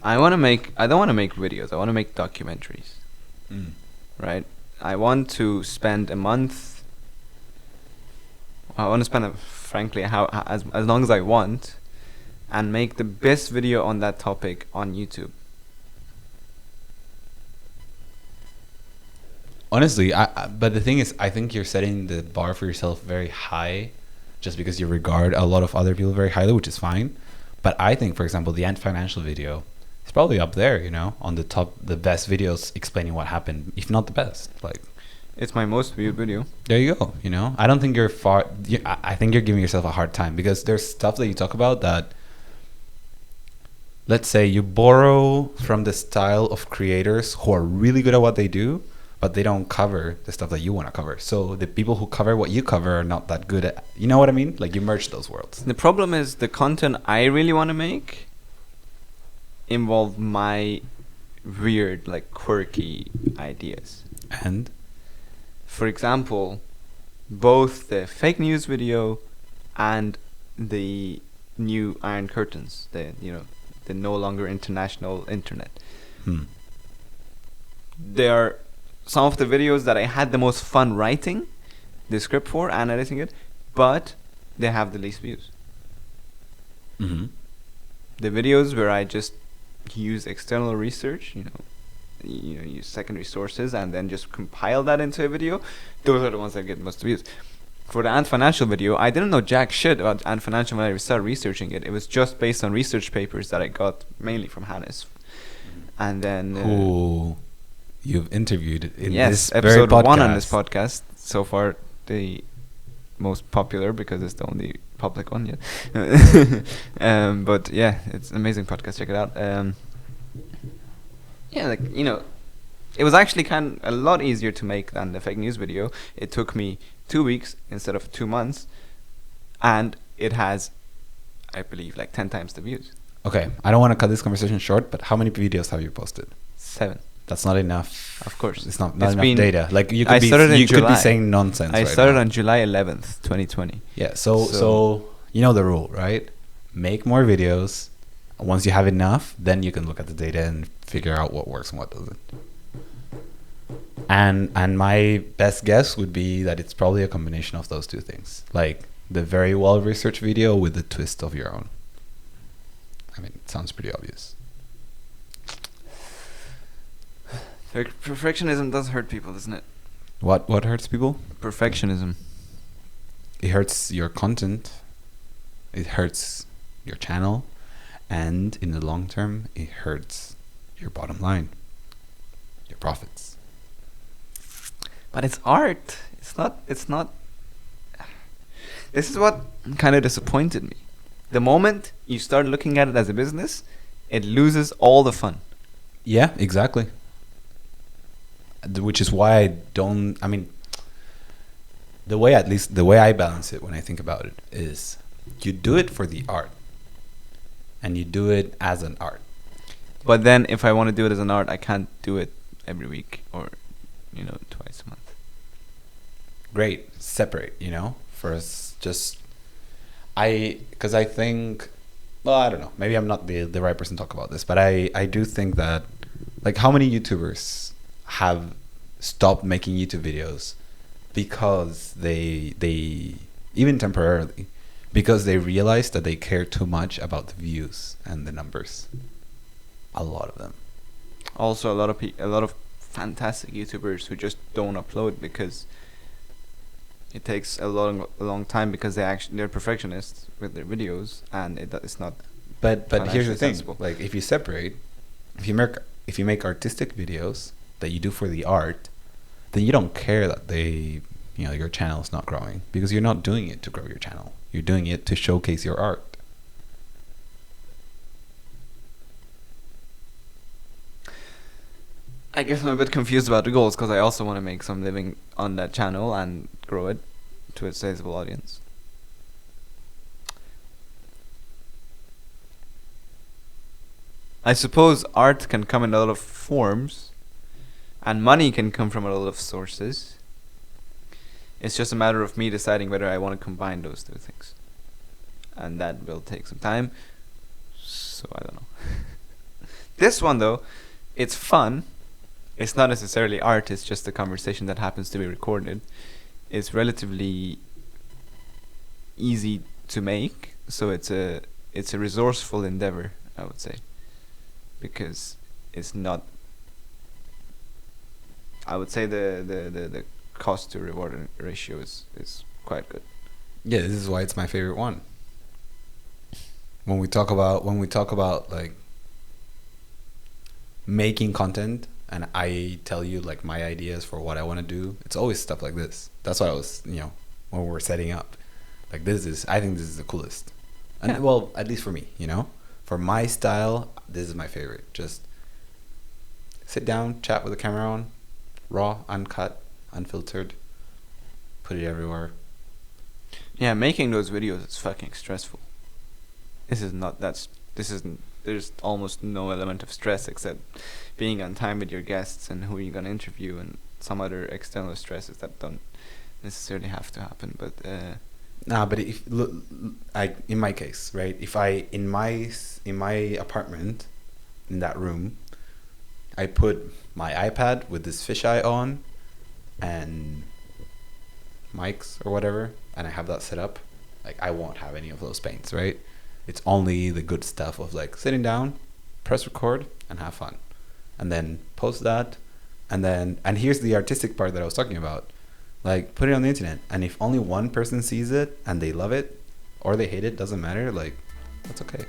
I don't want to make videos. I want to make documentaries. Mm. Right? I want to spend a month. I want to spend, frankly, as long as I want, and make the best video on that topic on YouTube. Honestly, but the thing is, I think you're setting the bar for yourself very high, just because you regard a lot of other people very highly, which is fine. But I think, for example, the Ant Financial video is probably up there, on the top, the best videos explaining what happened, if not the best. Like, It's my most viewed video. there you go. I don't think you're far. I think you're giving yourself a hard time, because there's stuff that you talk about that, let's say, you borrow from the style of creators who are really good at what they do, but they don't cover the stuff that you want to cover. So the people who cover what you cover are not that good at, you know what I mean? Like, you merge those worlds. The problem is the content I really want to make involve my weird, like, quirky ideas. And For example, both the fake news video and the new Iron Curtains, the no longer international internet. They are some of the videos that I had the most fun writing the script for and editing it, but they have the least views. Mm-hmm. The videos where I just use external research, use secondary sources and then just compile that into a video, those are the ones that get most views. For the Ant Financial video, I didn't know jack shit about Ant Financial when I started researching it. It was just based on research papers that I got mainly from Hannes. And then who you've interviewed in yes, this very episode 1 on podcast. this podcast, so far the most popular because it's the only public one yet. But yeah, it's an amazing podcast. Check it out. It was actually a lot easier to make than the fake news video. It took me 2 weeks instead of 2 months, and it has, I believe, like 10 times the views. Okay, I don't want to cut this conversation short, but how many videos have you posted? 7. That's not enough. Of course. It's not It's enough been- data. Like, you I could started in you could be July. saying nonsense I right started now. on July 11th, 2020. Yeah, so you know the rule, right? Make more videos. Once you have enough, then you can look at the data and figure out what works and what doesn't. And my best guess would be that it's probably a combination of those two things. Like, the very well-researched video with the twist of your own. I mean, it sounds pretty obvious. Perfectionism does hurt people, doesn't it? What hurts people? Perfectionism. It hurts your content. It hurts your channel. And in the long term, it hurts your bottom line, your profits. But it's art. It's not. This is what kind of disappointed me. The moment you start looking at it as a business, it loses all the fun. Yeah, exactly. Which is why the way I balance it when I think about it is, you do it for the art, and you do it as an art. But then if I want to do it as an art, I can't do it every week or, twice a month. Great, separate, for us, because I think, well, I don't know, maybe I'm not the right person to talk about this, but I do think that, like, how many YouTubers have stopped making YouTube videos because they even temporarily, because they realized that they care too much about the views and the numbers. A lot of them. Also, a lot of fantastic YouTubers who just don't upload because it takes a long time, because they're perfectionists with their videos, and it's not. But here's the thing: sensible. like, if you separate, if you make artistic videos that you do for the art, then you don't care that your channel is not growing, because you're not doing it to grow your channel. You're doing it to showcase your art. I guess I'm a bit confused about the goals, because I also want to make some living on that channel and grow it to a sizable audience. I suppose art can come in a lot of forms, and money can come from a lot of sources. It's just a matter of me deciding whether I want to combine those two things, and that will take some time. So I don't know. This one though, it's fun. It's not necessarily art. It's just a conversation that happens to be recorded. It's relatively easy to make, so it's a resourceful endeavor, I would say, because it's not. I would say the cost to reward ratio is quite good. Yeah, this is why it's my favorite one. When we talk about like making content, and I tell you like my ideas for what I want to do, it's always stuff like this. That's why I was, when we're setting up, like I think this is the coolest. And Yeah. well, at least for me, for my style, this is my favorite. Just sit down, chat with the camera on, raw, uncut, unfiltered, put it everywhere. Yeah, making those videos is fucking stressful. There's almost no element of stress except being on time with your guests and who you're gonna interview and some other external stresses that don't necessarily have to happen. But But if look, in my case, right? If I in my apartment, in that room, I put my iPad with this fisheye on, and mics or whatever, and I have that set up, like I won't have any of those pains, right? It's only the good stuff of like sitting down, press record, and have fun, and then post that, and here's the artistic part that I was talking about, like put it on the internet, and if only one person sees it and they love it or they hate it, doesn't matter, like that's okay.